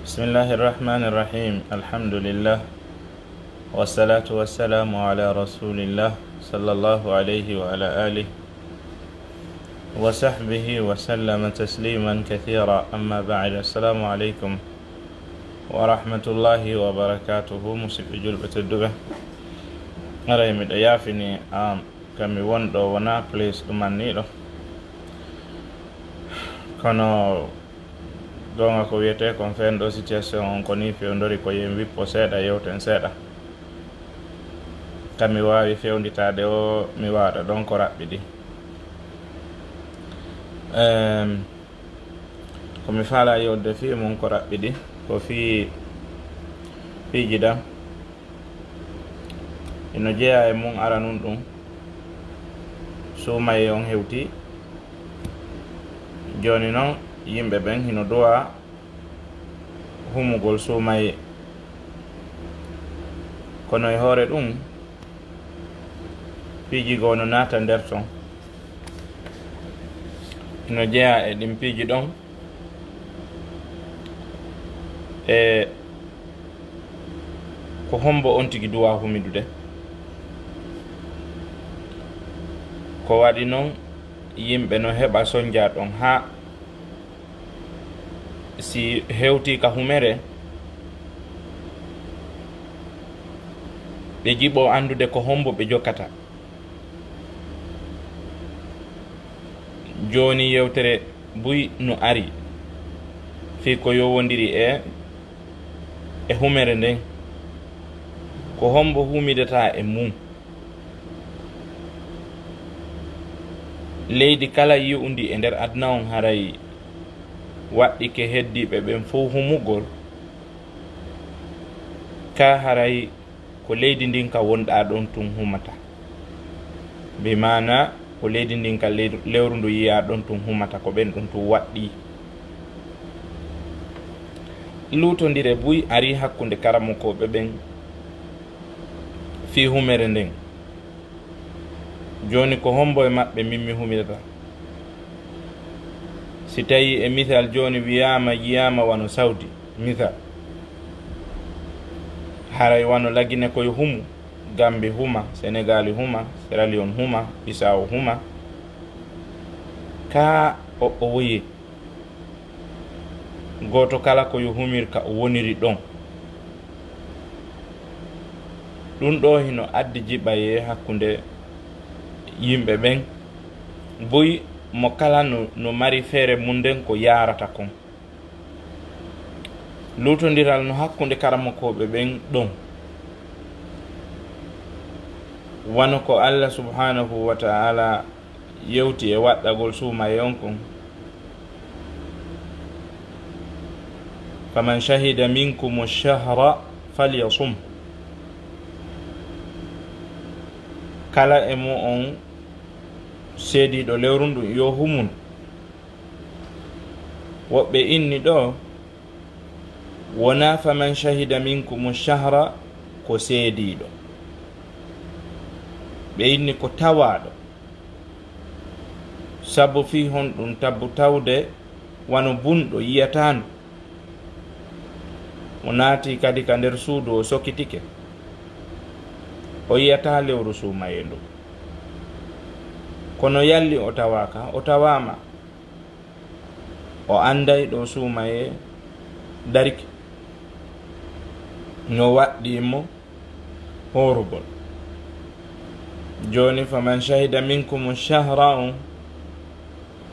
بسم الله الرحمن الرحيم الحمد لله والصلاة والسلام على رسول الله صلى الله عليه وعلى آله وصحبه وسلم تسليما كثيرا أما بعد السلام عليكم ورحمة الله وبركاته مسلم جلبة الدبة أرى من أيافني كمي وندو ونا بليس أمانيرو كانو donc ko wiyete kon fen ɗo situation on ko ni fewdori ko yen wippo seeɗa yewten seeɗa kam mi wawi fewnditade o mi waɗa ɗon ko raɓɓiɗi komi faala yewde fi mum ko raɓɓiɗi ko fiiji ɗam ino jeeya e mum ara nun ɗum suumaye on hewti joni noon yimɓe ɓen hino duwa humugol suumaye kono e hoore ɗum piiji goo no naata nder ton hino jeeya e ɗin piiji ɗon e ko hombo on tigi duwa humidude ko waɗi noon yimɓe no heɓa soñja ɗon ha si hewti ka humere ɓe jiɓo andude ko hombo ɓe jokkata. Joni yewtere buy no ari fi ko yowodiri e humere nden ko hombo humidata e mum. Leydi kala yi'undi e nder aduna on haray waɗɗi ke heddiɓe ɓen fof humugol ka haray ko leydi ndin ka wonɗa ɗon tun humata, be mana ko leydi ndin ka lewru ndu yiya ɗon tun humata ko ɓen ɗum tun waɗɗi. Lutodire buy ari hakkunde karamokoɓe ɓen fi humere nden. Joni ko hombo e maɓɓe mimmi humidata. Si tawi e misal joni wiyama yiyama wano Saudi misal haray wano lagine koye humu, Gambi huma, Sénégal huma, Sierra Leone huma, Bissau huma, ka o woyi goto kala koye humirka o woniri ɗon. Ɗum ɗo hino addi jiɓaye hakkunde yimɓe ɓen boyi mo kala no mari feere mum nden ko yarata kon. Lutodiral no hakkunde karamokoɓe ɓen ɗon wano ko Allah subhanahu wa ta'ala yewti e waɗɗagol suumaye on kon. Faman shahida minkum ash-shahra falyasum. Kala e mo on seediɗo lewru ndu yo humun. Woɓɓe inni ɗo wona faman shahida minkum shahra ko seediɗo, ɓe inni ko tawaɗo, sabu fi hon ɗum tabbu tawde wano bunɗo yiyatano o naati kadi ka nder suudu o sokkitike o yiyata lewru suumaye ndu. Kono yalli o tawaka, o tawama, o anday ɗo suumaye dariki no waɗɗimo horugol. Joni faman shahida minkum shahra on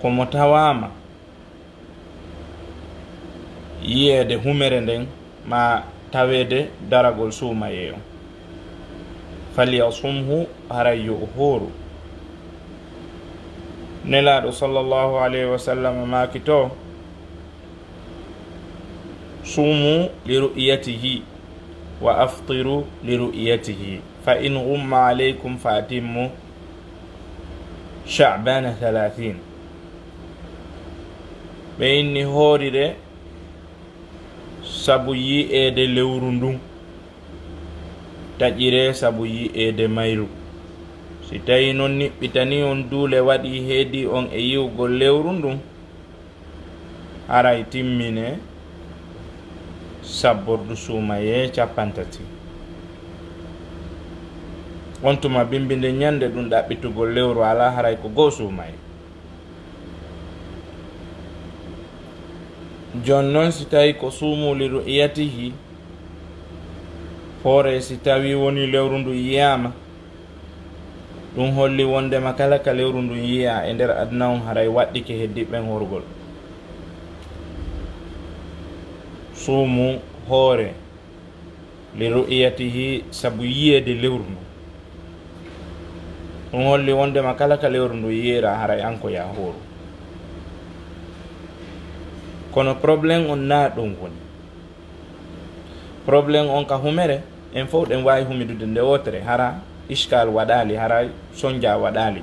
komo tawama yiyede humere nden ma tawede daragol suumaye on falyasumhu haray yo horu. Nelaɗo sallallahu alayhi wa sallam makito sumu li ru'yatihi wa aftiru li ru'yatihi fa in ghumma alaykum fa atimmu sha'bana 30. ɓe inni hoorire sabu yi'ede lewru ndun, taƴire sabu yi'ede mayru. Si tawi noon niɓɓitani on duule waɗi heedi on e yiwgol lewru ndun haray timmine sabbordu suumaye capantati on tuma bimbinde ñande ɗum ɗaɓɓitugol lewru ala haray ko goo suumaye. jon noon si tawi ko suumuli ru'yatihi hoore si tawi woni lewru ndu yiyama ɗum holli wondema kala ka lewru ndu yiya e nder aduna on haray waɗɗike heddiɓɓen horgol. suumu hoore li ru'yatihi sabu yiyede lewru ndu ɗum holli wondema kala ka lewru ndu yiyera haray an ko ya hooru. kono probléme on na ɗum woni probléme on ka humere en fof ɗen wawi humidude nde wotere hara iskal waɗali hara sonja waɗali,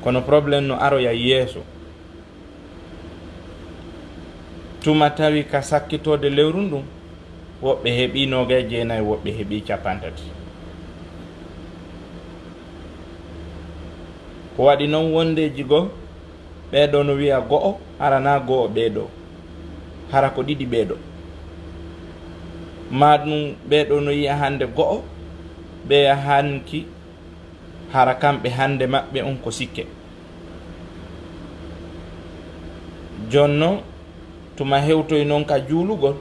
kono probléme no aroya yeeso tuma tawi ka sakkitode lewru ndum woɓɓe heeɓi 29 woɓɓe heeɓi 50. ko waɗi noon wondeji goo ɓeɗo no wiya go'o harana go'o ɓeɗo hara ko ɗiɗi ɓeɗo ma ɗum ɓeɗo no yiya hande go'o ɓeya hanki hara kamɓe hande maɓɓe on ko sikke. jonno tuma hewtoy noon ka juulugol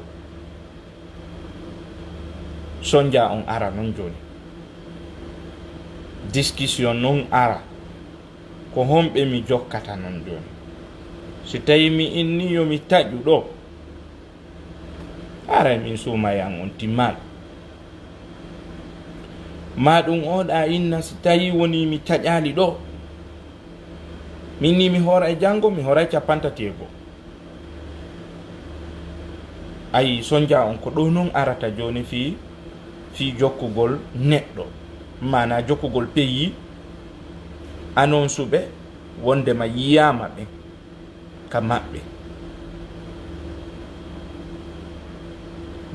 sonja on ara noon joni discussion noon ara ko homɓe mi jokkata noon joni si tawi mi inni yomi taƴu ɗo ara min suumayan on timmal ma ɗum oɗa inna si tawi woni mi taƴali ɗo min ni mi hoora e janngo mi hoora 50 ayi sonja on ko ɗo noon arata joni fi jokkugol neɗɗo mana jokkugol pays annonce ɓe wondema yiyama ɓe ka maɓɓe.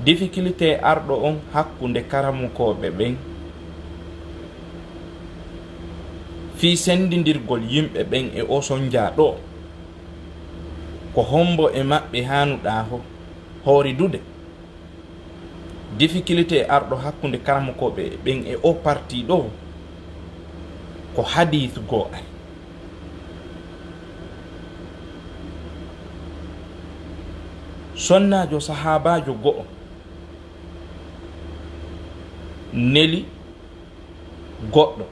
difficulté arɗo on hakkunde karamukoɓe ɓen fi sendidirgol yimɓe ɓen e o sonja ɗo ko hombo e maɓɓe hanuɗa hooridude. difficulté arɗo hakkunde karamukoɓe ɓen e o parti ɗo ko hadith go ari sonnajo sahabajo go'o neli goɗɗo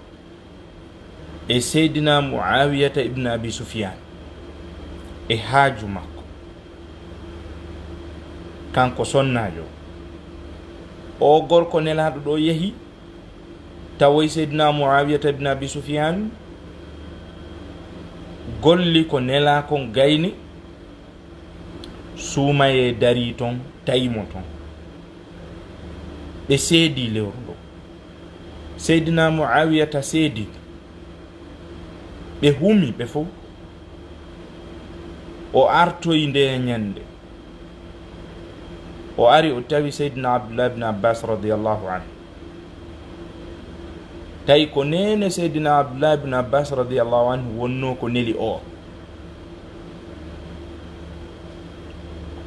e seydina muawiyata ibn abi sufyan e haaju makko kanko sonnajo o gorko nelaɗo ɗo yehi tawoy seydina muawiyata ibn abi sufyan golli ko nelakon gayni suumaye dari ton tayimo ton ɓe seedi lewru ndo seydina muawiyata seedi ɓe humi ɓe fof o artoyi nde ñande o ari o tawi seydina abdullah ibn abbas radiallahu anhu tawi ko nene seydina abdullah ibn abbas radiallahu anhu wonno ko neli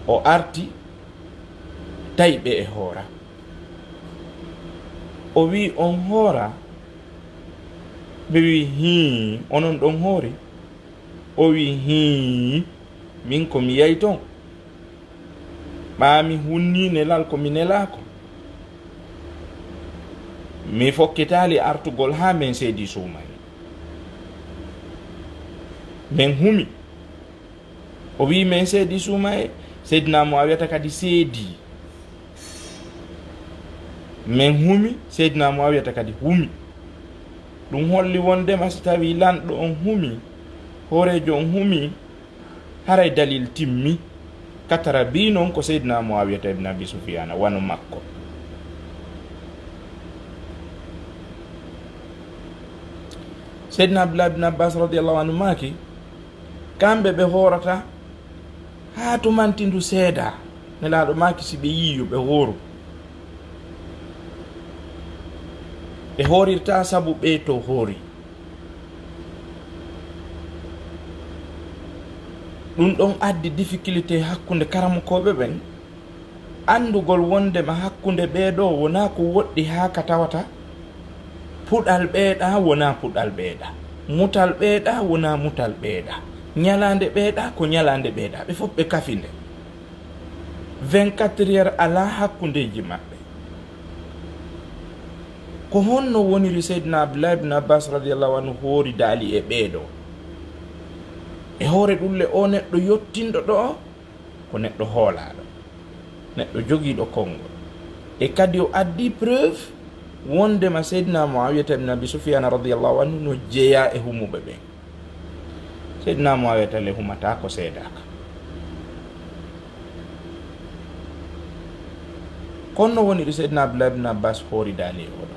o arti tawi ɓe e hoora o wi on hoora ɓe wi hi onon ɗon hoori o wi hi min komi yayi ton ɓaami hunni nelal komi nelako mi fokkitali artugol ha min seedi suumani min humi o wi min seedi suumaye seydina muawiyata kadi seedi min humi seydina muawiyata kadi humi ɗum holli wondema so tawi lanɗo on humi hoorejo on humi haray dalil timmi katara bi noon ko seydina muawiyata ibn abi sufyana wano makko. seydina abdullah ibn abbas radiallahu anhu maki kamɓe ɓe hoorata ha tumantindu seeda nelaɗo maki si ɓe yiyo ɓe hooru ɓe hoorirta sabu ɓe to hoori ɗum ɗon addi difficulté hakkunde karamukoɓe ɓen andugol wondema hakkunde ɓeeɗo wona ko woɗɗi haa ka tawata. Puɗal ɓeeɗa wona puɗal ɓeeɗa, mutal ɓeeɗa wona mutal ɓeeɗa, ñalande ɓeeɗa ko ñalande ɓeeɗa, ɓe fof ɓe kafinde 24 heures ala hakkundeji maɓɓe. Ko honno woniri Seydina Abdullah ibn Abbas radiyallahu anhu hoori daali e ɓeeɗo e hoore ɗulle o neɗɗo yottinɗo ɗo ko neɗɗo hoolaɗo, neɗɗo jogiiɗo konngol, e kadi o addi preuve wondema Seydina Muawiyata ibn Abi Sufyan radiyallahu anhu no jeeya e humuɓe ɓen. Seydina Muawiyata le humata ko seedaka. Konno woniri Seydina Abdullah ibn Abbas hoori daali e oɗo.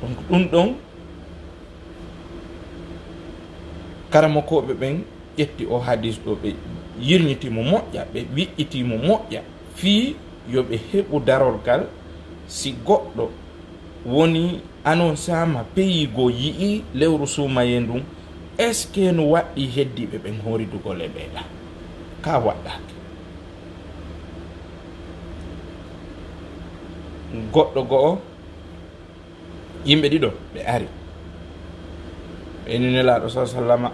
Donc ɗum ɗon karamokoɓe ɓen ƴetti o hadis ɗo, ɓe yirñitimo moƴƴa, ɓe wiƴƴitimo moƴƴa fii yoɓe heɓu darorgal. Si goɗɗo woni annonsama peyigo yi'i lewru sumaye ndun, est ce que no waɗɗi heddiɓe ɓen horidugol e ɓeeɗa ka waɗɗake. Goɗɗo go'o yimɓe ɗiɗo ɓe ari ɓeni nelaɗo sa sallama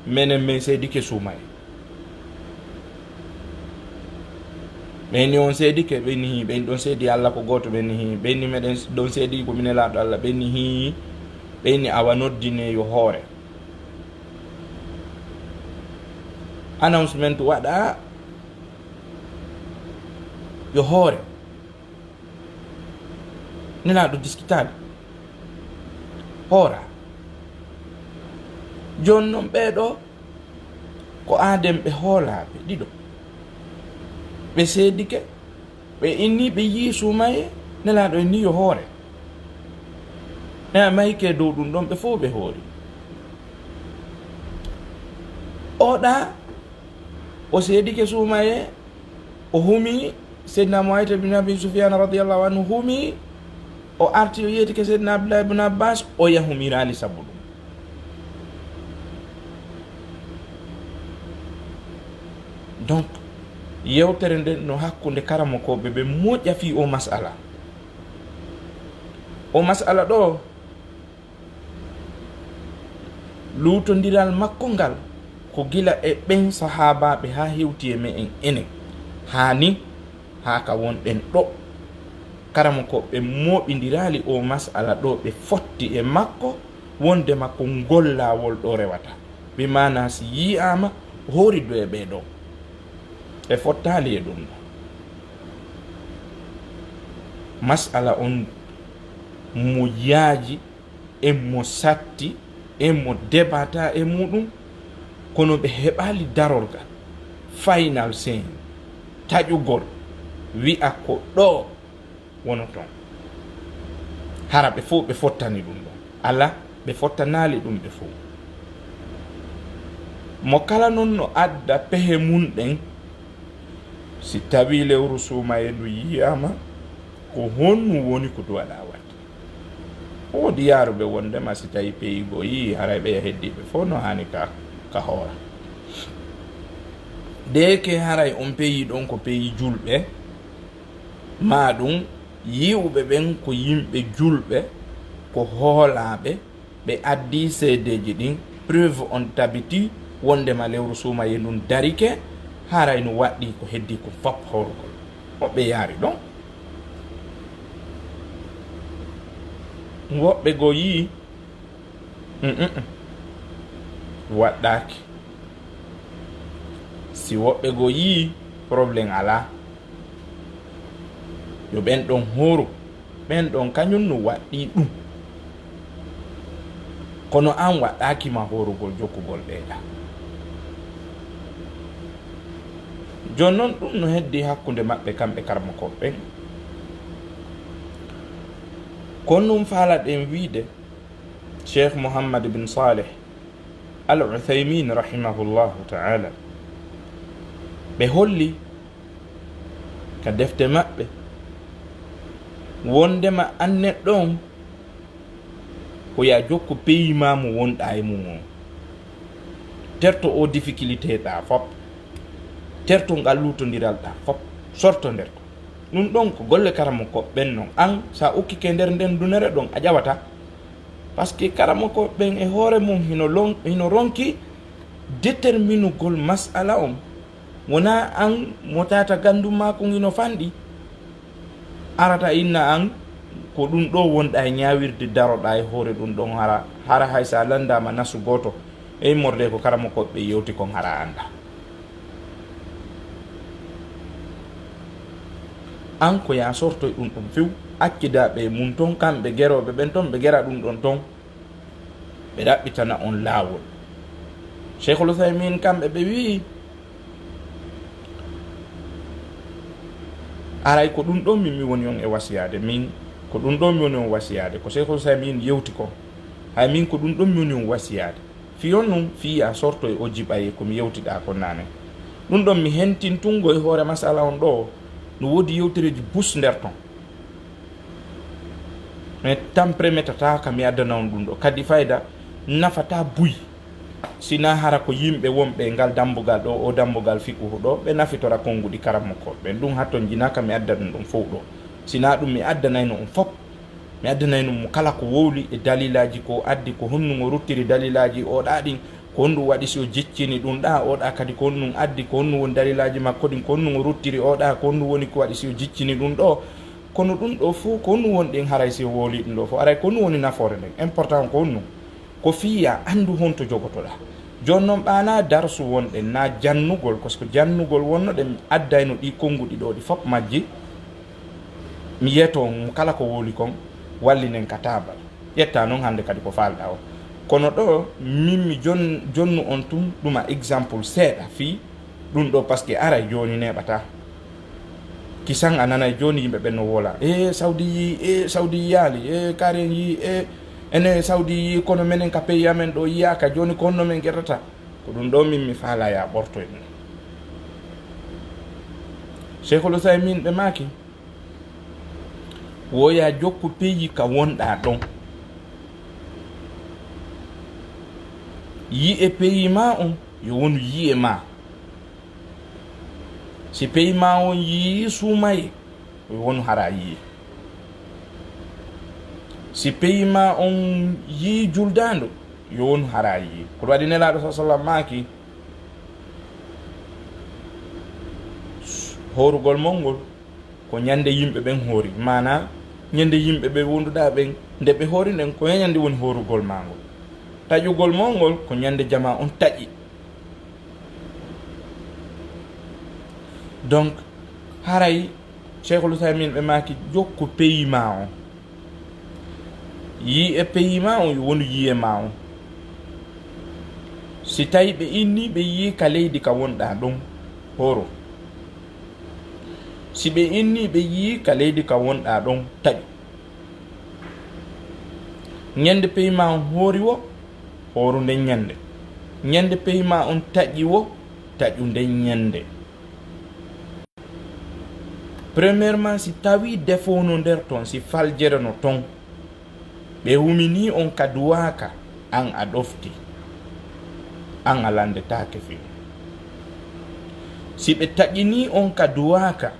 menen min seedike sumaye, ɓeni on seedike, ɓeni hi ɓeni ɗon seedi Allah ko goto, ɓeni hi ɓeni meɗen ɗon seedi ko min nelaɗo Allah, ɓeni hi ɓeni awa noddine yo hoore. Announcement waɗa yo hoore, nelaɗo diskitade hoora. Joni noon ɓeeɗo ko aadem ɓe hoolaɓe ɗiɗo, ɓe seedike, ɓe inni ɓe yii sumaye, nelaɗo inni yo hoore, ne mayke dow ɗum ɗon ɓe fof ɓe hoori. Oɗa o seedike sumaye, o humi Seydina Muawiyata ibn Abi Sufyan radiyallahu anhu humi, o arti o yeytike Seydina Abdullah ibn Abbas, o yahumirali sabu ɗum. Donc yewtere nden no hakkunde karamokoɓe ɓe moƴƴa fi o masala. O masala ɗo lutodiral makko ngal ko gila e ɓen sahabaɓe ha hewti e me'en enen hani ha ka wonɗen ɗo. Karamokoɓe moɓidirali o masala ɗo, ɓe fotti e makko wonde makko ngol lawol ɗo rewata, ɓe mana si yiyama hoori do e ɓeɗo e fottali e ɗum ɗo. Masala on mo yaaji e mo satti e mo debata e muɗum, kono ɓe heɓali darorgal final sen taƴugol wi'a ko ɗo wono ton. Hara ɓe fof ɓe fottani ɗum ɗon, ala ɓe fottanali ɗum ɓe fof. Mo kala noon no adda pehe mum ɗen, si tawi lewru sumaye ndu yiyama ko honnu woni ko duwaɗa wadde. Woodi yaaruɓe wondema si tawi peyigo yi haray ɓe heddiɓe fof no hani ka hoora. Deke haray on peyi ɗon ko peyi julɓe, ma ɗum yiwɓe ɓen ko yimɓe julɓe, ko hoolaɓe, ɓe addi seedeji ɗin, preuve on tabiti wondema lewru sumaye ndun darike, haray no waɗɗi ko heddi ko fop horugol. Woɓɓe yaari ɗon, woɓɓe go yii waɗɗaki, si woɓɓe go yii probléme ala, yo ɓen ɗon horu, ɓen ɗon kañum no waɗɗi ɗum, kono an waɗɗakima horugol jokkugol ɓeeɗa. Joni noon ɗum no heddi hakkunde maɓɓe kamɓe karmakoɓe ɓen. Kono ɗum faalaɗen wiide Cheikh Muhammad bin Saleh al Uthaymin rahimahullahu ta'ala, ɓe holli ka defte maɓɓe wondema an neɗɗon ko ya jokku peyima mo wonɗa e mum o, terto o difficulté ɗa fop, terto ngal lutondiral ɗa fop sorto nder ko ɗum ɗon ko golle karamo ko ɓen noon an sa ukkike nder nden dunere ɗon a ƴawata par ce que karamo ko ɓen e hoore mum hino ronki déterminugol masala on wona an mo tata gandum ma ko hino fanɗi arata inna an ko ɗum ɗo wonɗa e ñawirde daroɗa e hoore ɗum ɗon hara hay sa landama nasu goto e morde ko karamo ko ɓe yewti kon hara anda an ko ya sortoy ɗum ɗon few accidaɓe mum ton kamɓe geroɓe ɓen ton ɓe gera ɗum ɗon ton ɓe ɗaɓɓitana on laawol Cheikhul Uthaymin kamɓe ɓe wi aray ko ɗum ɗon min mi woni on e wasiyade min ko ɗum ɗon mi woni on wasiyade ko Cheikhul Uthaymin yewti ko hay min ko ɗum ɗon mi woni on wasiyade fiyon num fi a sortoy o jiɓaye komi yewtiɗa ko nane ɗum ɗon mi hentintungo e hoore masala on ɗo no woodi yewtereji bus nder ton mais tampre metata kam mi addana on ɗum ɗo kadi fayda nafata buy sina hara ko yimɓe wonɓe ngal dambugal ɗo o dambugal fiqhu ɗo ɓe nafitora konguɗi karammo ko ɓen ɗum hatton jinaka mi addana ɗum fof ɗo sina ɗum mi addanayno on fop mi addanayno mo kala ko wowli e dalilaji ko addi ko honnugo ruttiri dalilaji oɗa ɗin ko honɗum waɗi so jiccini ɗum ɗa oɗa kadi ko honɗum addi ko honɗum woni dalilaji makko ɗin ko honɗum ruttiri oɗa ko honɗum woni ko waɗi so jiccini ɗum ɗo kono ɗum ɗo fof ko honɗum woni ɗin haray si wowli ɗum ɗo fof aray ko honɗum woni nafoore nden important ko honɗum ko fiya andu honto jogotoɗa joni noon ɓana darsu wonɗen na jannugol par ce que jannugol wonno ɗe addayno ɗi konnguɗi ɗo ɗi fop majji mi yiyato kala ko wowli kon wallinen ka tabal ƴetta noon hannde kadi ko falɗa o kono ɗo min mi jonnu on tun ɗuma exemple seeɗa fi ɗum ɗo par ce que ara joni neɓata kisan a nanay joni yimɓe ɓen no wola Saudi yi Saudi yaali karen yi ene Saudi yi kono menen ka pays amen ɗo yiyaka joni ko honno men guerrata ko ɗum ɗo min mi faala ya ɓorto e ɗum Cheikhul Uthaymin ɓe maki woya jokku pays ka wonɗa ɗon yi e pays ma on yo wonu yi e ma si pays ma on yi suumaye yo wonu hara yi si pays ma on yi juldando yo wonu hara yi ko waɗi nelaɗo sa sallam maki horugol mongol ko ñande yimɓe ɓen hoori mana ñande yimɓe ɓe wonduɗa ɓen nde ɓe hoori nden ko ñande woni horugol magol taƴugol mongol ko ñande jama on taƴi donc haray Cheikhul Uthaymin ɓe maki jokku pays ma on yi e pays ma on yo wonu yi e ma on si tawi ɓe inni ɓe yi ka leydi ka wonɗa ɗon horo si ɓe inni ɓe yi ka leydi ka wonɗa ɗon taƴu ñande pays ma on hoori wo horu nden ñande ñande pays ma on taƴi wo taƴu nden ñande premièrement si tawi defono nder ton si faljere no ton ɓe humini on ka duwaka an a ɗofti an a landetake fi si ɓe taƴini on ka duwaka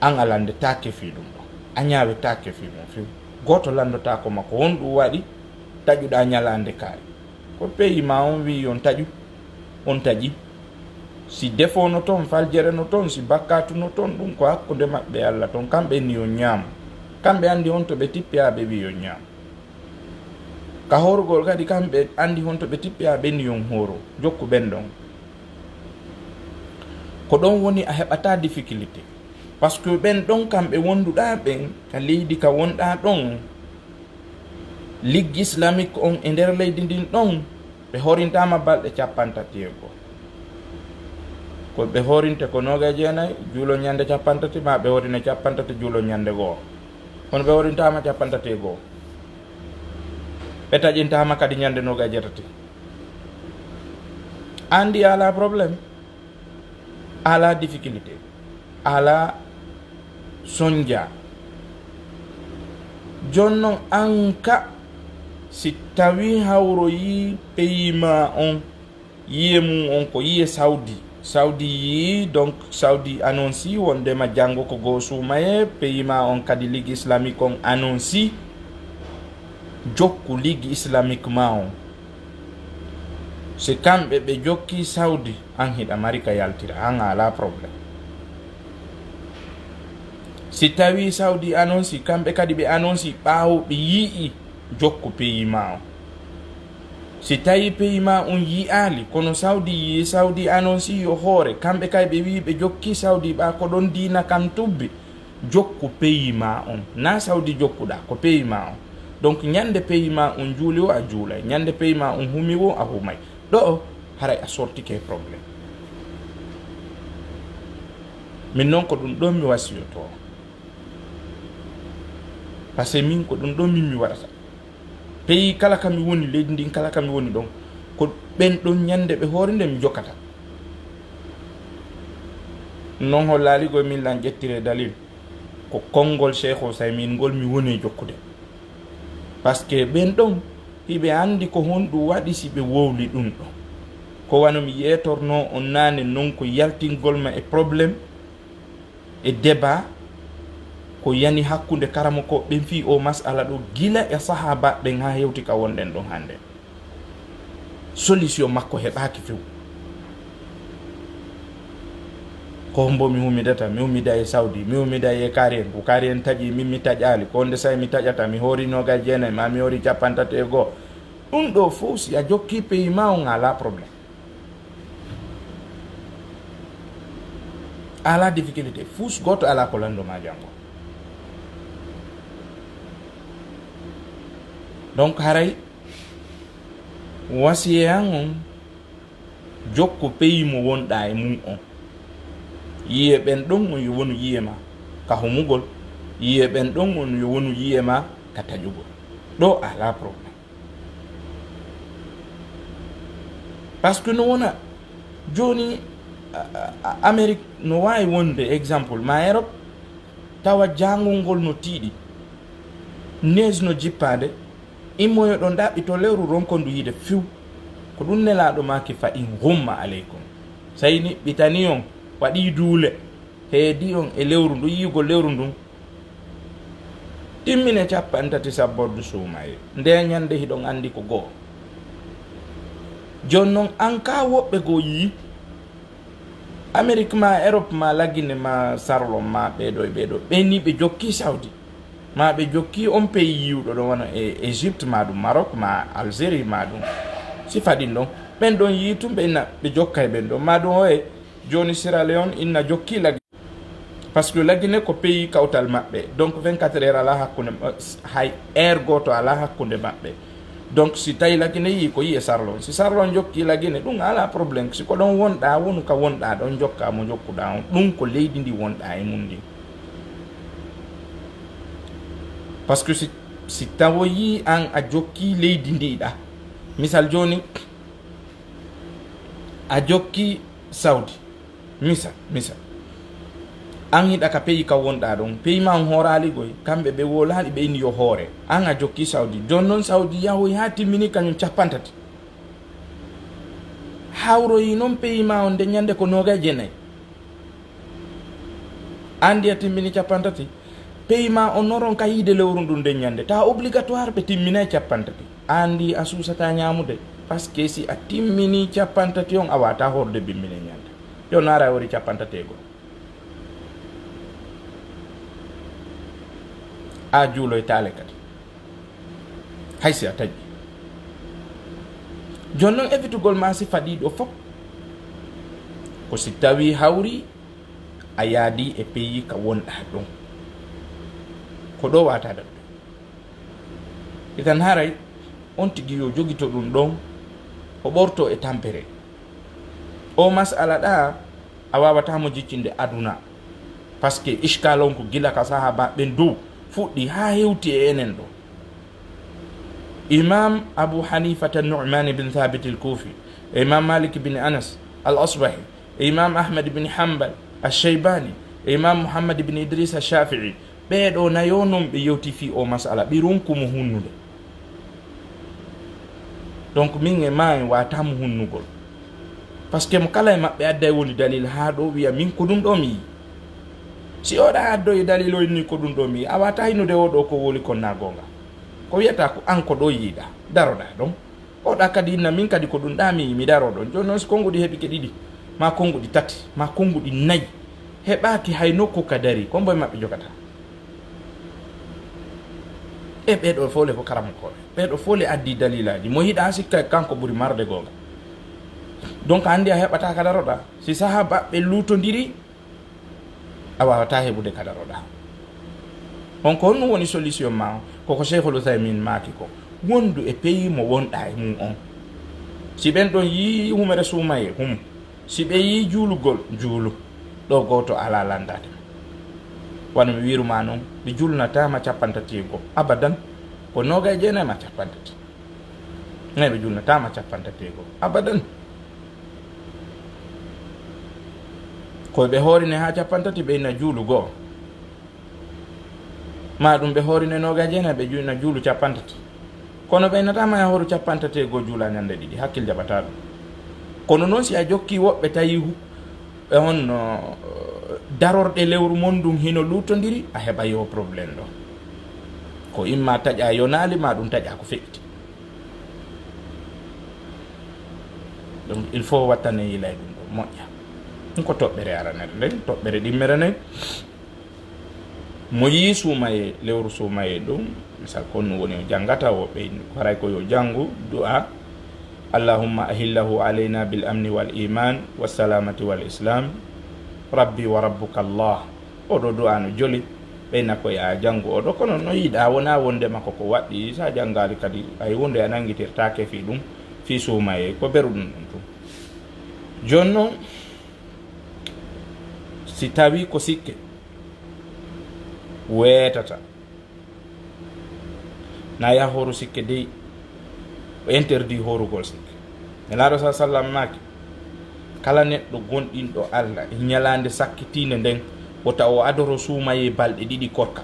an a landetake fi ɗum ɗo a ñawetake fi ɗum fi goto landotako makko honɗum waɗi taƴuɗa ñalande kaari ko pays ma on wi on taƴu on taƴi si defono toon faljere no toon si bakkatu no toon ɗum ko hakkude maɓɓe Allah toon kamɓe ni on ñaam kamɓe andi on to ɓe tippi ha ɓe wi on ñaam ka horugol kadi kamɓe andi on to ɓe tippi ha ɓe ni on horo jokku ɓen ɗon ko ɗon woni a heɓata difficulté par ce que ɓen ɗon kamɓe wonduɗa ɓen ka leydi ka wonɗa ɗon liggue islamique on e nder leydi ndin ɗon ɓe horintama balɗe 30 ko ɓe horinte ko 29 juulo ñande 30 ma ɓe horine 30 juulo ñande goo kono ɓe horintama 31 ɓe taƴintama kadi ñande 27 andi ala probléme ala difficulté ala sonja jonnon an ka si tawi hawro yi pays ma on yiye mum on ko yiye Saudi yi donc Saudi annonce wondema jango ko go sumaye pays ma on kadi ligue islamique on annonce jokku ligue islamique ma on c'est kamɓe ɓe jokki Saudi an hiɗa mari ka yaltira an ala probléme si tawi Saudi annonce kamɓe kadi ɓe annonce ɓaawo ɓe yii jokku pays ma on si tawi pays ma on yi'ali kono Saudi yi Saudi annonce yo hoore kamɓe kay ɓe wi ɓe jokki Saudi ɓa ko ɗon dina kam tubbi jokku pays ma on na Saudi jokkuɗa ko pays ma on donc ñande pays ma on juuli o a juulay ñande pays ma on humi wo a humay ɗo haray a sortike probléme min noon ko ɗum ɗon mi wasiyoto par ce que min ko ɗum ɗon min mi waɗata pays kala kami woni leydi ndin kala kami woni ɗon ko ɓen ɗon ñande ɓe hoore nde mi jokkata non ho laaligo min lan ƴettire dalil ko konngol Cheikh Ousaymin ngol mi woni jokkude par ce que ɓen ɗon hiɓe andi ko honɗum waɗi si ɓe wowli ɗum ɗo ko wano mi yetorno on nane non ko yaltingol ma e probléme e débat ko yani hakkunde karama ko ɓen fi o masala ɗo gila e sahaba ɓen ha hewti ka wonɗen ɗon hande solution makko heɓaki few ko mbo mi humidata mi humida e Saudi mi humida e kaari en ko kaari en taƴi min mi taƴali ko nde say mi taƴata mi horinoga jeenayi ma mi hori 54 ɗum ɗo fof si a jokki pays ma on ala probléme ala difficulté fus goto ala ko landoma jango donc haray wasiyan on jokku pays mo wonɗa e mum on yiye ɓen ɗon on yo wonu yiye ma ka humugol yiye ɓen ɗon on yo wonu yiye ma ka taƴugol ɗo ala probléme par ce que no wona joni Amérique no wawi wonde exemple ma Europe tawa jangol ngol no tiiɗi neige no jippade immoyo ɗo daɓɓi to lewru ronkondu yiide few ko ɗum nelaɗo maki fa in humma aleykum sayni ɓitani on waɗi duule heedi on e lewru ndu yiigo lewru ndun timmine 50 sabborde suumaye nde ñande hiɗon andi ko goo jon noon an ka woɓɓe go yii Amérique ma Europe ma laggine ma sarlo ma ɓeɗo e ɓeɗo ɓeni ɓe jokki Saudi ma ɓe jokki on pays yiwɗo ɗo wona e Égypte ma ɗum Maroc ma Algérie ma ɗum si faɗin ɗon ɓen ɗon yi tum ɓe inna ɓe jokka e ɓen ɗon ma ɗum o e joni Sierra Leone inna jokki laggi par ce que laggine ko pays kawtal maɓɓe donc 24 heures ala hakkude hay heure goto ala hakkude maɓɓe donc si tawi laggine yi ko yi e sarlon si sarlon jokki laggine ɗum ala probléme si ko ɗon wonɗa wonu ka wonɗa ɗon jokka mo jokkuɗa on ɗum ko leydi ndi wonɗa e mum ndi par ce que si tawoyi an a jokki leydi ndiɗa misal joni a jokki Saudi misal an hiɗa ka pays ka wonɗa ɗon pays ma on horaligoy kamɓe ɓe wolali ɓe inni yo hoore an a jokki Saudi joni noon Saudi yahoy ha timmini kañum 50 hawroyi noon pays ma on nde ñande ko 29 andi a timmini 50 pays ma on noron ka yiide lewru ndun nde ñande ta obligatoire ɓe timminay 50 andi a suusata ñamude par ce que si a timmini 50 on a wata horde bimmine ñande yo nara wori 50 go a juuloy taale kadi haysi a taƴi joni noon evitugol ma si faɗiɗo fof ko si tawi hawri a yaadi e pays ka wonɗa ɗon ko ɗo wata daɓɓe itan haray on tigi yo jogito ɗum ɗon o ɓorto e tampere o masala ɗa a wawatamo jiccinde aduna par ce que iskalon ko gila ka sahaba ɓen dow fuɗɗi ha hewti e enen ɗo imam Abu Hanifata Nu'man bin Thabit al-Kufi imam Malik bin Anas al-Asbahi imam Ahmad bin Hanbal al-Shaybani imam Muhammad bin Idris al-Shafi'i ɓeɗo nayo noon ɓe yewti fi o masala ɓe ronkumo hunnude donc min e ma en watamo hunnugol parce que mo kala e maɓɓe adda woni dalil ha ɗo wiya min ko ɗum ɗo mi yi si oɗa addo e dalil o ni ko ɗum ɗo mi yi a wata hinude oɗo ko woli kon na gonga ko wiyata ko an ko ɗo yiiɗa daroɗa ɗon oɗa kadi inna min kadi ko ɗum ɗa mi yi mi daro ɗon joni noon so konguɗi heɓike ɗiɗi ma konguɗi tati ma konguɗi nayyi heɓaki hay nokku ka dari ko mboye maɓɓe jogata e ɓeɗo fole ko karamokoɓe ɓeɗo fole addi dalilaji mo yiɗa sikka kanko ɓuuri marde gonga donc andi a heɓata ka daroɗa si saha baɓɓe lutodiri a wawata heɓude ka daroɗa on ko honɗum woni solution ma koko cheikhul uthaymin maki ko wondu e pays mo wonɗa e mum on si ɓen ɗon yi humere suumaye si ɓe yi juulugol juulu ɗo goto ala landade wano mi wiruma noon ɓe julnatama capantatigo abadan ko 29 ma capantati nayi ɓe julnatama capantatigo abadan koye ɓe hoorine ha capantati ɓe ina juulu goo ma ɗum ɓe hoorine 29 ɓe ina juulu capantati kono ɓe natama ya horu capantatigo juula ñande ɗiɗi hakkil jaɓata ɗum kono noon si a jokki woɓɓe tawi on darorɗe lewru mon ɗum hino lutodiri a heɓa yo probléme ɗo ko imma taƴa yonali ma ɗum taƴa ko feƴti donc il faut wattane yilay ɗum ɗo moƴƴa ɗum ko toɓɓere aranere nden toɓɓere ɗimmere nayi mo yi suumaye lewru suumaye ɗum misal konno woni o janggata o ɓe haray ko yo janngu du'a allahumma ahillahu alayna bil amni wal iman wassalamati wal islam rabbi wa rabbuka allah oɗo du'a no joli ɓeyna koye a janngu oɗo kono no yiiɗa wona wonde makko ko waɗɗi sa janngali kadi ay wonde a nanguitirtake fi ɗum fi suumaye ko beruɗum ɗum tum joni noon si tawi ko sikke weetata na yaha horu sikke dey o interdit horugol sikke nelaɗo sa sallam maki kala neɗɗo gonɗinɗo allah e ñalande sakkitinde nden o taw o adoro suumaye balɗe ɗiɗi korka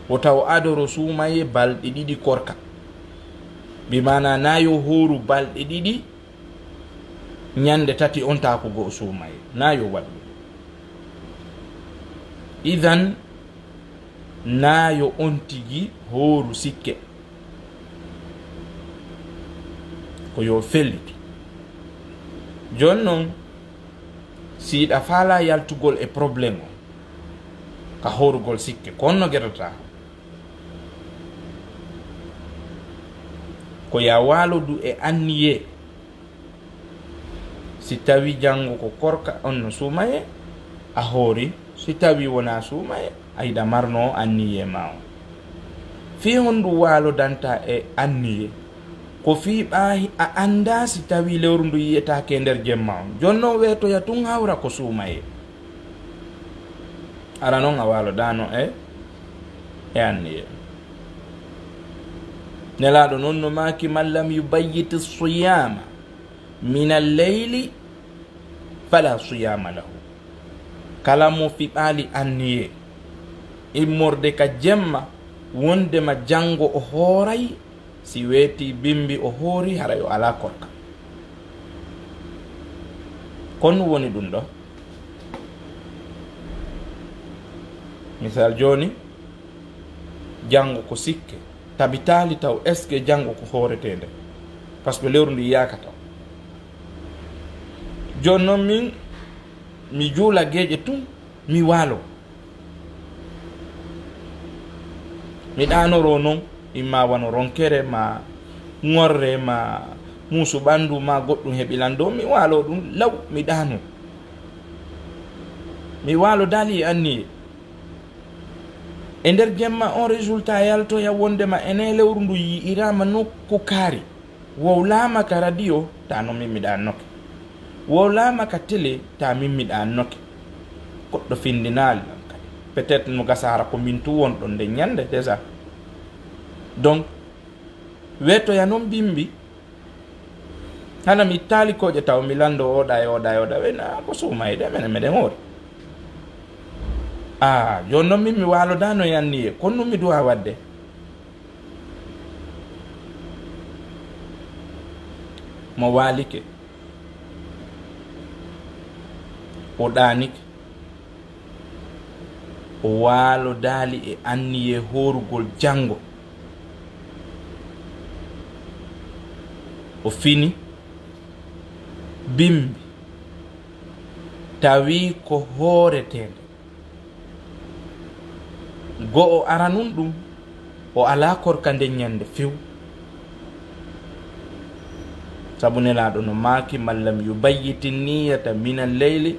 o taw adoro suumaye balɗe ɗiɗi korka bimana nayo horu balɗe ɗiɗi ñande tati on ta ko go suumaye nayo waɗu idan nayo on tigi horu sikke ko yo felliti joni noon siɗa faala yaltugol e probléme o ka horugol sikke konno gueɗata ko ya waalodu e anniye si tawi janngo ko korka on no suumaye a hoori si tawi wona suumaye a yiɗa marno anniye ma o fi hondu waalodanta e anniye ko fiiɓa a anda si tawi lewru ndu yiyetake nder jemma on joni noon wetoya tun hawra ko suumaye ara noon a waalodano e anniye nelaɗo noon no maki man lam yubayyit siyama min alleyli fala siyama lahu kala mo fiɓali anniye immorde ka jemma wondema janngo o hooray si weeti bimbi o hoori haray o ala korka kono woni ɗum ɗo misal joni janngo ko sikke tabitali taw est ce que janngo ko hooretede par ce que lewru ndu yiyaka taw joni noon min mi juula gueƴe tun mi waalo mi ɗanoro noon imma wano ronkere ma ŋorre ma muusu ɓandu ma goɗɗum heɓilan dow mi waalo ɗum law mi ɗano mi waalo dali anniye e nder jemma on résultat yaltoya wondema ene lewru ndu yi'irama nokku kaari wowlama ka radio ta no mimmiɗa nokke wowlama ka télé ta mimmiɗa nokke goɗɗo findinali ɗon kadi peut être no gasara ko min tu wonɗon nde ñande déjà donc wetoya noon bimbi hana mi taalikoje taw mi lando oɗa e oɗa e oɗa wena ko suumayde mene meɗen hoori joni noon min mi walodano yanniye kono ɗum mi duwa wadde mo walike o ɗanike o waalo daali e anniye horugol jango o fini bimbi tawi ko hooretende go o ara nun ɗum o ala korka nden ñande few sabu nelaɗo no maaki man lam yubayyiti niyata min alleyli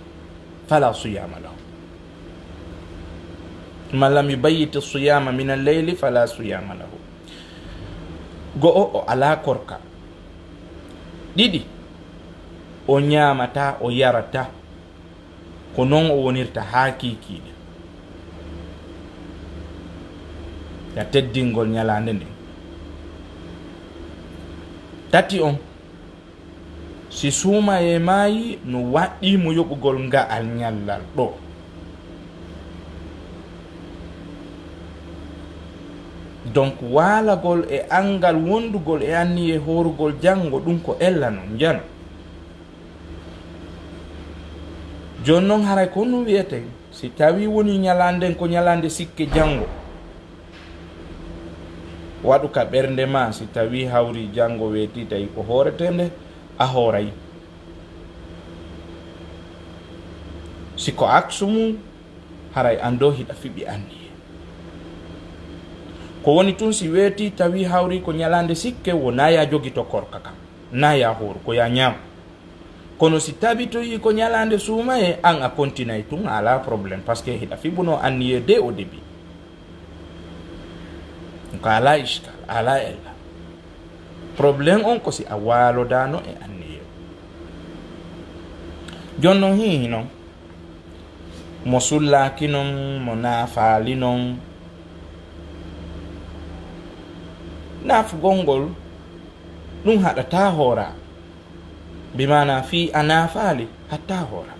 fala siyama lahu man lam yubayyiti siyama min alleyli fala siyama lahu go o ala korka ɗiɗi o ñamata o yarata ko noon o wonirta ha kikiɗe ya teddingol ñalande nden tati on si suuma e maayi no waɗɗimo yoɓugol nga'al ñallal ɗo donc waalagol e angal wondugol e anni e horugol janngo ɗum ko ella non jano joni noon haray ko no wiyete si tawi woni ñalanden ko ñalande sikke janngo waɗu ka ɓernde ma si tawi hawri janngo weeti tawi ko hooretende a hooray siko aksu mum haray ando hiɗa fiɓi anni ko woni tun si weeti tawi hawri ko ñalande sikke wona ya jogi to korka kam na ya hooru ko ya ñaam kono si tabi to yi ko ñalande suuma e an a continue tun ala probléme par ce que hiɗa fiɓuno anniye de au début ko ala iskal ala ella probléme on ko si a waalodano e anniye jon noon hihi noon mo sullaki noon mo naafaali noon naafugol ngol ɗum haɗata hoora bimana fi a naafaali hatta hoora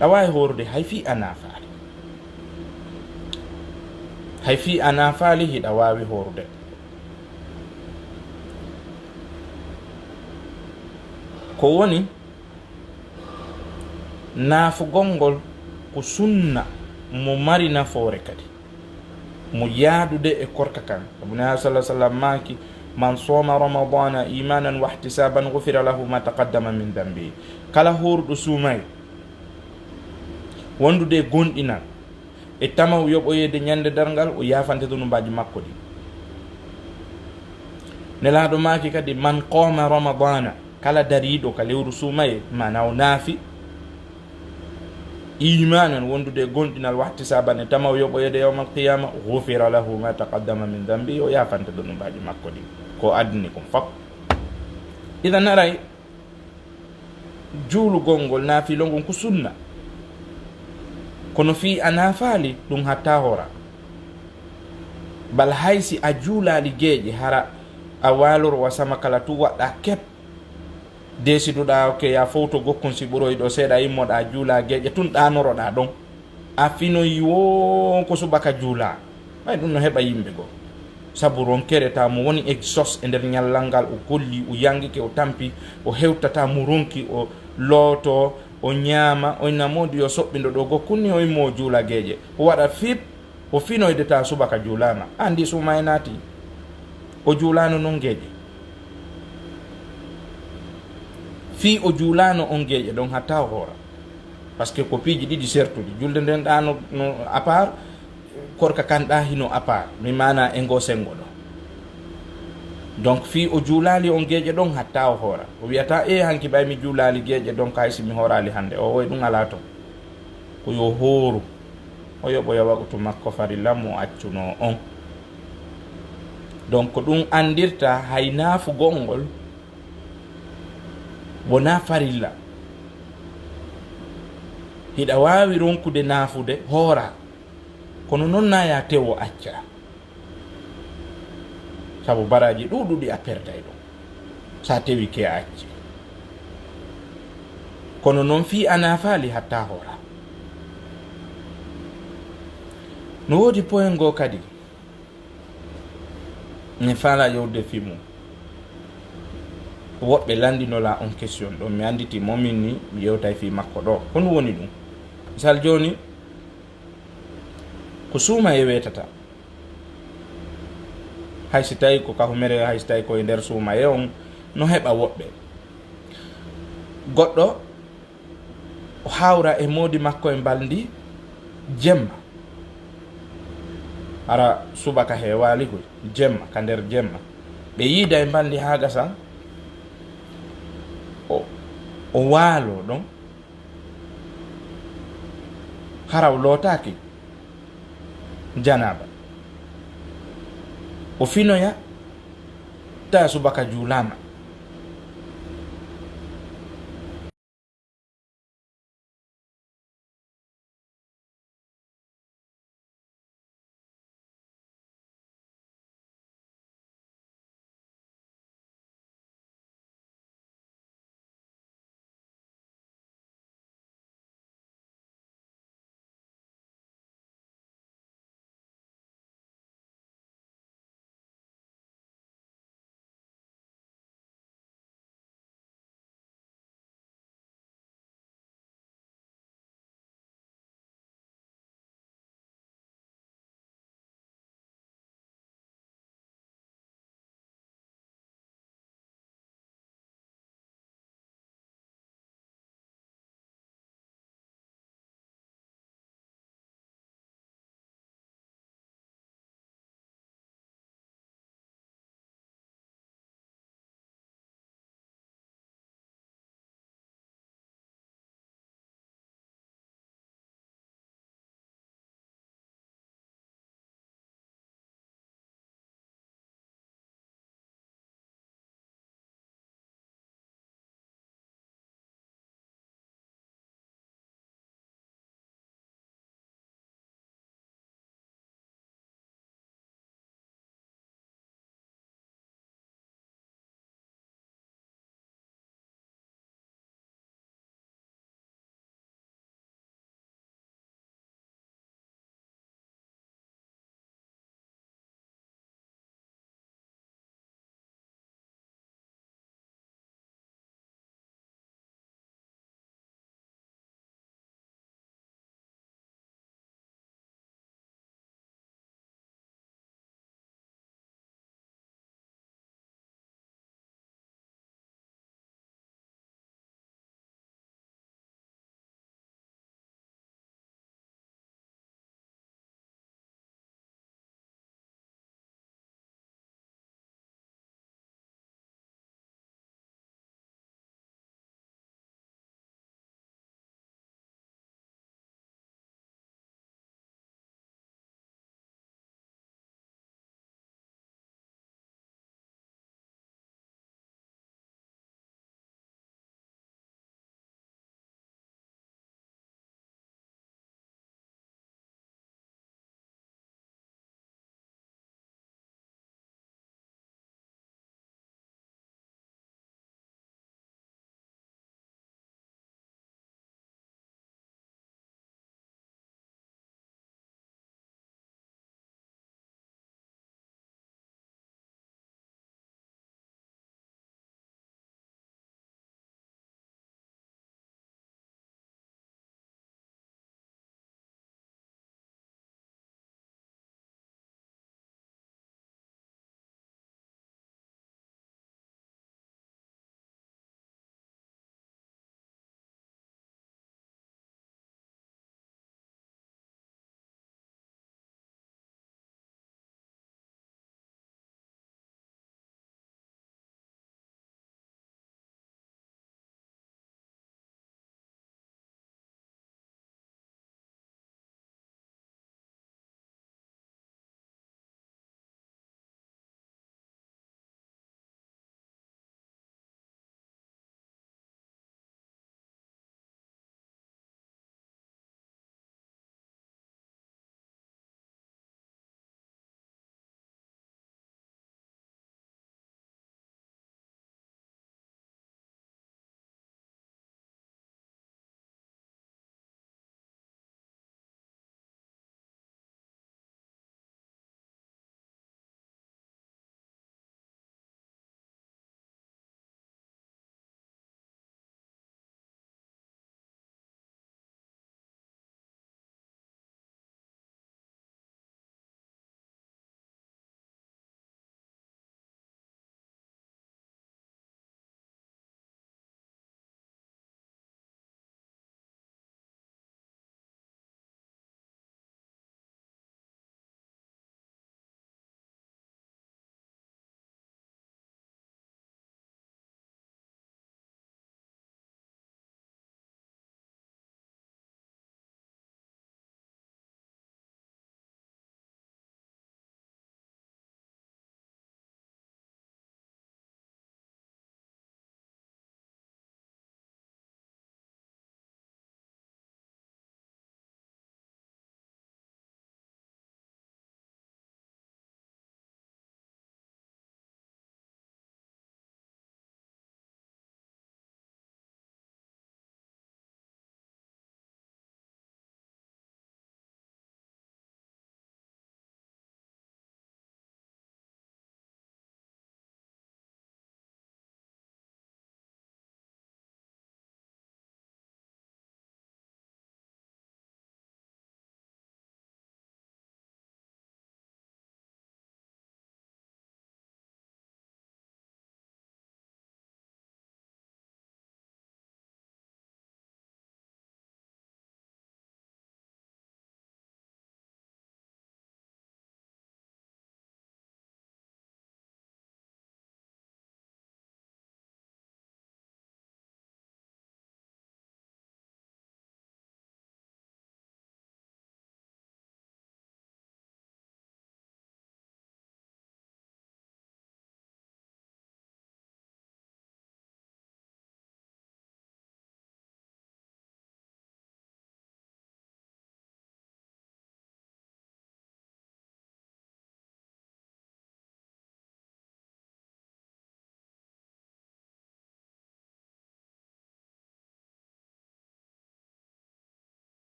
a wawi horude hay fi a naafaali hay fi a naafaali hiɗa wawi horude ko woni naafugol ngol ko sunna mo mari nafoore kadi mo yaadude e korka kan abuna sallallahu alaihi wasallam maaki man soma ramadana imanan wa ihtisaban ghufira lahu ma taqaddama min dambi kala horɗo suumay wondude gonɗinal e tamaw yoɓoyede ñande dargal o yafante dunumbaji makko ɗi nelaɗo maaki kadi man qoma ramadana kala dariɗo ka lewru suumaye mana o naafi imanan wondude gonɗinal wahti sabane tamaw yoɓoyede yawmal qiyama ghufira lahu ma taqaddama min dambi o yafante dunumbaji makko ɗi ko addini kon fop idan aray juulugol ngol naafilo ngon ko sunna kono fi a naafaali ɗum hatta hora bal haysi a juulaali geeƴe hara a waaloro wasama kala tu waɗɗa kep desiduɗa ok ya fowto gokkon si ɓuroy ɗo seeɗa immoɗa juula geeƴe tun ɗanoroɗa ɗon a finoyi wo ko subaka juula ɓay ɗum no heɓa yimɓe goo sabu ronkereta mo woni exos e nder ñallal ngal o golli o yangike o tampi o hewtata mo ronki o looto o ñaama o namodi yo soɓɓindo ɗo gokkunni o immo o juula geeƴe o waɗa fip o finoydeta subaka juulama andi suma e naati o juulano noon geeƴe fi o juulano on geeƴe ɗon hatta o hoora par ce que ko piiji ɗiɗi sertude julde nden ɗano no à part korka kanɗa hino à part mi mana e ngo sengo ɗo donc fi o juulali on geeƴe ɗon hatta o hoora o wiyata e hanki ɓay mi juulali geeƴe donc haysi mi hoorali hande o woy ɗum ala toon ko yo hooru o yoɓoya waɓutu makko farilla mo accuno on donc ɗum andirta hay naafugol ngol wona farilla hiɗa wawi ronkude naafude hoora kono noon naya tewo acca sabu baraji ɗuɗuɗi a perday ɗum sa tewi ke a acci kono noon fi a naafaali hatta hoora no woodi point ngo kadi mi faala yewde fi mum woɓɓe landinola on question ɗo mi anditi momin ni mi yewtay fi makko ɗo hono woni ɗum misal joni ko suuma e wetata haysi tawi ko kahumere haysi tawi koye nder suuma e on no heɓa woɓɓe goɗɗo o hawra e modi makko e mbaldi jemma ara subaka hewali koy jemma ka nder jemma ɓe yiida e mbaldi ha gasa o waalo ɗon haraw lootaki janaba o finoya ta subaka juulama